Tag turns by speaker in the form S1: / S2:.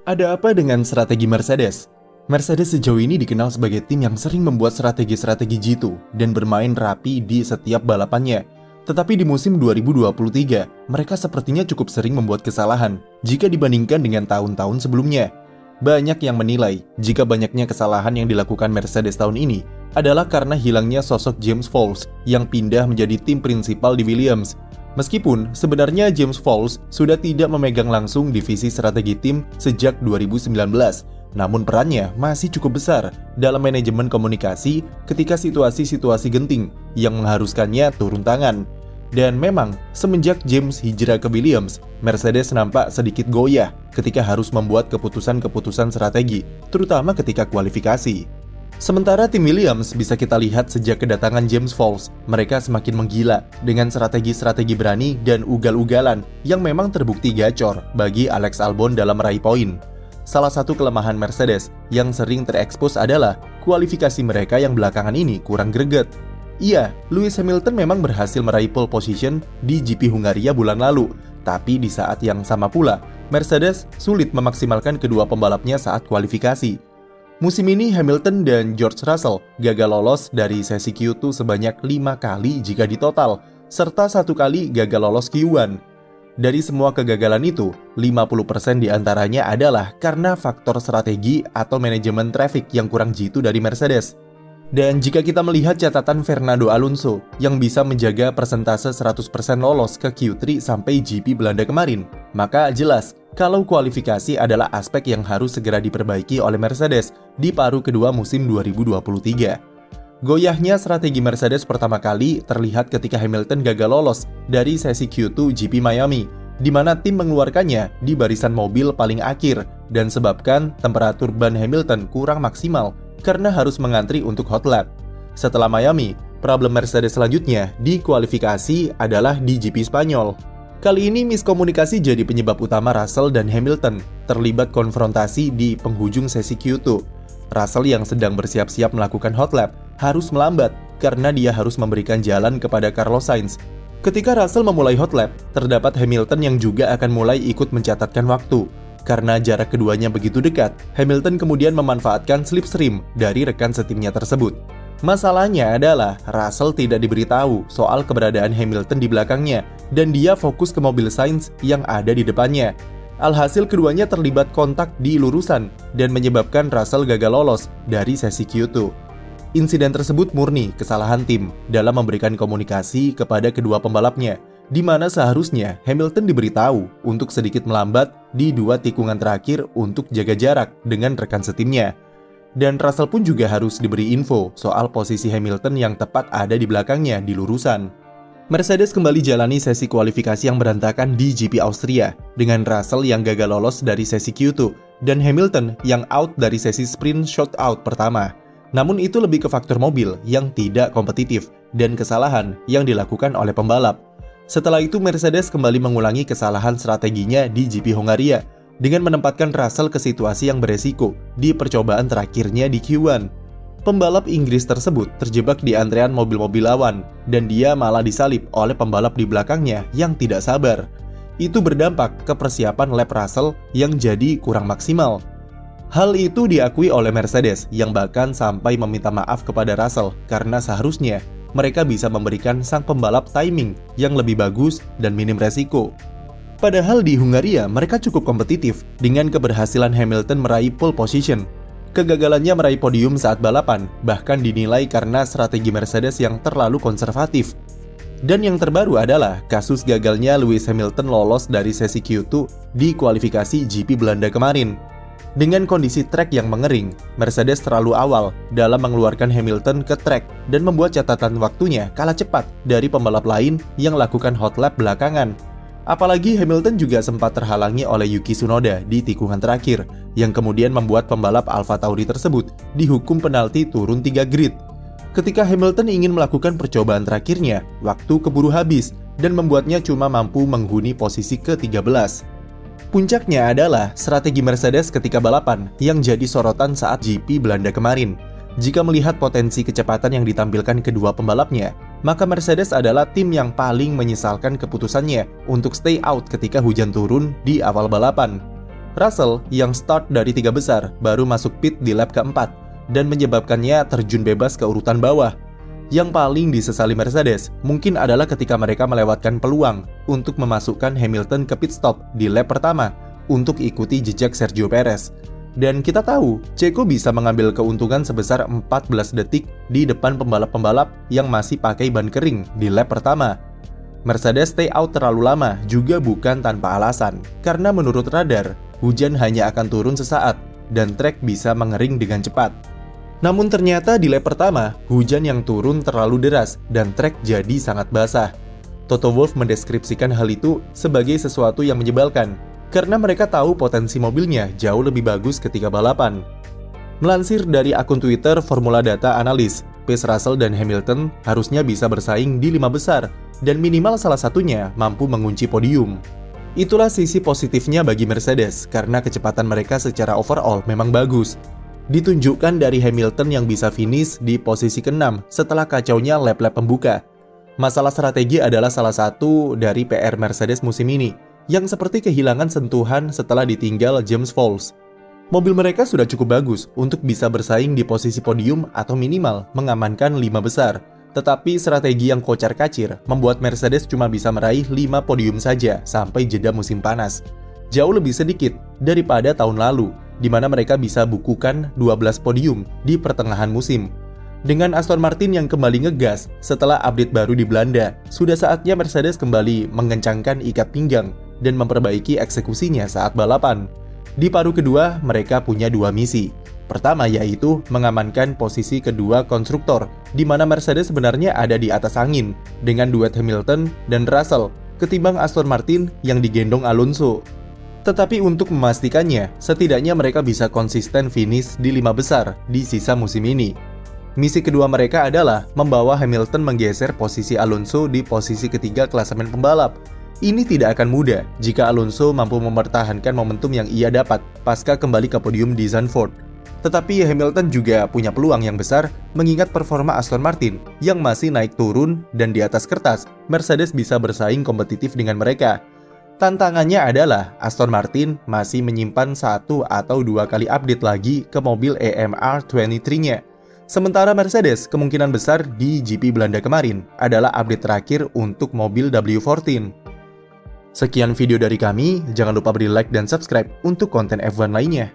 S1: Ada apa dengan strategi Mercedes? Mercedes sejauh ini dikenal sebagai tim yang sering membuat strategi-strategi jitu dan bermain rapi di setiap balapannya. Tetapi di musim 2023, mereka sepertinya cukup sering membuat kesalahan jika dibandingkan dengan tahun-tahun sebelumnya. Banyak yang menilai jika banyaknya kesalahan yang dilakukan Mercedes tahun ini adalah karena hilangnya sosok James Vowles yang pindah menjadi tim prinsipal di Williams. Meskipun sebenarnya James Vowles sudah tidak memegang langsung divisi strategi tim sejak 2019, namun perannya masih cukup besar dalam manajemen komunikasi ketika situasi-situasi genting yang mengharuskannya turun tangan. Dan memang, semenjak James hijrah ke Williams, Mercedes nampak sedikit goyah ketika harus membuat keputusan-keputusan strategi, terutama ketika kualifikasi. Sementara tim Williams bisa kita lihat sejak kedatangan James Vowles, mereka semakin menggila dengan strategi-strategi berani dan ugal-ugalan yang memang terbukti gacor bagi Alex Albon dalam meraih poin. Salah satu kelemahan Mercedes yang sering terekspos adalah kualifikasi mereka yang belakangan ini kurang greget. Iya, Lewis Hamilton memang berhasil meraih pole position di GP Hungaria bulan lalu, tapi di saat yang sama pula, Mercedes sulit memaksimalkan kedua pembalapnya saat kualifikasi. Musim ini Hamilton dan George Russell gagal lolos dari sesi Q2 sebanyak 5 kali jika ditotal, serta 1 kali gagal lolos Q1. Dari semua kegagalan itu, 50% diantaranya adalah karena faktor strategi atau manajemen traffic yang kurang jitu dari Mercedes. Dan jika kita melihat catatan Fernando Alonso yang bisa menjaga persentase 100% lolos ke Q3 sampai GP Belanda kemarin, maka jelas kalau kualifikasi adalah aspek yang harus segera diperbaiki oleh Mercedes di paruh kedua musim 2023. Goyahnya strategi Mercedes pertama kali terlihat ketika Hamilton gagal lolos dari sesi Q2 GP Miami, di mana tim mengeluarkannya di barisan mobil paling akhir dan sebabkan temperatur ban Hamilton kurang maksimal karena harus mengantri untuk hot lap. Setelah Miami, problem Mercedes selanjutnya di kualifikasi adalah di GP Spanyol. Kali ini miskomunikasi jadi penyebab utama Russell dan Hamilton terlibat konfrontasi di penghujung sesi Q2. Russell yang sedang bersiap-siap melakukan hot lap harus melambat karena dia harus memberikan jalan kepada Carlos Sainz. Ketika Russell memulai hot lap, terdapat Hamilton yang juga akan mulai ikut mencatatkan waktu. Karena jarak keduanya begitu dekat, Hamilton kemudian memanfaatkan slipstream dari rekan setimnya tersebut. Masalahnya adalah Russell tidak diberitahu soal keberadaan Hamilton di belakangnya dan dia fokus ke mobil Sainz yang ada di depannya. Alhasil keduanya terlibat kontak di lurusan dan menyebabkan Russell gagal lolos dari sesi Q2. Insiden tersebut murni kesalahan tim dalam memberikan komunikasi kepada kedua pembalapnya, di mana seharusnya Hamilton diberitahu untuk sedikit melambat di 2 tikungan terakhir untuk jaga jarak dengan rekan setimnya. Dan Russell pun juga harus diberi info soal posisi Hamilton yang tepat ada di belakangnya di lurusan. Mercedes kembali jalani sesi kualifikasi yang berantakan di GP Austria dengan Russell yang gagal lolos dari sesi Q2 dan Hamilton yang out dari sesi sprint shootout pertama. Namun itu lebih ke faktor mobil yang tidak kompetitif dan kesalahan yang dilakukan oleh pembalap. Setelah itu Mercedes kembali mengulangi kesalahan strateginya di GP Hungaria dengan menempatkan Russell ke situasi yang beresiko di percobaan terakhirnya di Q1. Pembalap Inggris tersebut terjebak di antrean mobil-mobil lawan dan dia malah disalip oleh pembalap di belakangnya yang tidak sabar. Itu berdampak ke persiapan lap Russell yang jadi kurang maksimal. Hal itu diakui oleh Mercedes yang bahkan sampai meminta maaf kepada Russell karena seharusnya mereka bisa memberikan sang pembalap timing yang lebih bagus dan minim resiko. Padahal di Hungaria mereka cukup kompetitif dengan keberhasilan Hamilton meraih pole position. Kegagalannya meraih podium saat balapan bahkan dinilai karena strategi Mercedes yang terlalu konservatif. Dan yang terbaru adalah kasus gagalnya Lewis Hamilton lolos dari sesi Q2 di kualifikasi GP Belanda kemarin. Dengan kondisi trek yang mengering, Mercedes terlalu awal dalam mengeluarkan Hamilton ke trek dan membuat catatan waktunya kalah cepat dari pembalap lain yang lakukan hot lap belakangan. Apalagi Hamilton juga sempat terhalangi oleh Yuki Tsunoda di tikungan terakhir, yang kemudian membuat pembalap AlphaTauri tersebut dihukum penalti turun 3 grid. Ketika Hamilton ingin melakukan percobaan terakhirnya, waktu keburu habis dan membuatnya cuma mampu menghuni posisi ke-13. Puncaknya adalah strategi Mercedes ketika balapan yang jadi sorotan saat GP Belanda kemarin. Jika melihat potensi kecepatan yang ditampilkan kedua pembalapnya, maka Mercedes adalah tim yang paling menyesalkan keputusannya untuk stay out ketika hujan turun di awal balapan. Russell yang start dari 3 besar baru masuk pit di lap keempat dan menyebabkannya terjun bebas ke urutan bawah. Yang paling disesali Mercedes mungkin adalah ketika mereka melewatkan peluang untuk memasukkan Hamilton ke pit stop di lap pertama untuk ikuti jejak Sergio Perez. Dan kita tahu, Checo bisa mengambil keuntungan sebesar 14 detik di depan pembalap-pembalap yang masih pakai ban kering di lap pertama. Mercedes stay out terlalu lama juga bukan tanpa alasan, karena menurut radar, hujan hanya akan turun sesaat dan trek bisa mengering dengan cepat. Namun ternyata di lap pertama, hujan yang turun terlalu deras dan trek jadi sangat basah. Toto Wolff mendeskripsikan hal itu sebagai sesuatu yang menyebalkan, karena mereka tahu potensi mobilnya jauh lebih bagus ketika balapan. Melansir dari akun Twitter Formula Data Analyst, Pace, Russell, dan Hamilton harusnya bisa bersaing di 5 besar, dan minimal salah satunya mampu mengunci podium. Itulah sisi positifnya bagi Mercedes, karena kecepatan mereka secara overall memang bagus. Ditunjukkan dari Hamilton yang bisa finish di posisi ke-6 setelah kacaunya lap-lap pembuka. Masalah strategi adalah salah satu dari PR Mercedes musim ini, yang seperti kehilangan sentuhan setelah ditinggal James Vowles. Mobil mereka sudah cukup bagus untuk bisa bersaing di posisi podium atau minimal mengamankan 5 besar. Tetapi strategi yang kocar-kacir membuat Mercedes cuma bisa meraih 5 podium saja sampai jeda musim panas. Jauh lebih sedikit daripada tahun lalu, di mana mereka bisa bukukan 12 podium di pertengahan musim. Dengan Aston Martin yang kembali ngegas setelah update baru di Belanda, sudah saatnya Mercedes kembali mengencangkan ikat pinggang dan memperbaiki eksekusinya saat balapan. Di paruh kedua, mereka punya 2 misi. Pertama yaitu mengamankan posisi kedua konstruktor, di mana Mercedes sebenarnya ada di atas angin dengan duet Hamilton dan Russell ketimbang Aston Martin yang digendong Alonso. Tetapi untuk memastikannya, setidaknya mereka bisa konsisten finish di 5 besar di sisa musim ini. Misi kedua mereka adalah membawa Hamilton menggeser posisi Alonso di posisi ketiga klasemen pembalap. Ini tidak akan mudah jika Alonso mampu mempertahankan momentum yang ia dapat pasca kembali ke podium di Zandvoort. Tetapi Hamilton juga punya peluang yang besar mengingat performa Aston Martin yang masih naik turun, dan di atas kertas, Mercedes bisa bersaing kompetitif dengan mereka. Tantangannya adalah Aston Martin masih menyimpan 1 atau 2 kali update lagi ke mobil EMR23-nya. Sementara Mercedes kemungkinan besar di GP Belanda kemarin adalah update terakhir untuk mobil W14. Sekian video dari kami, jangan lupa beri like dan subscribe untuk konten F1 lainnya.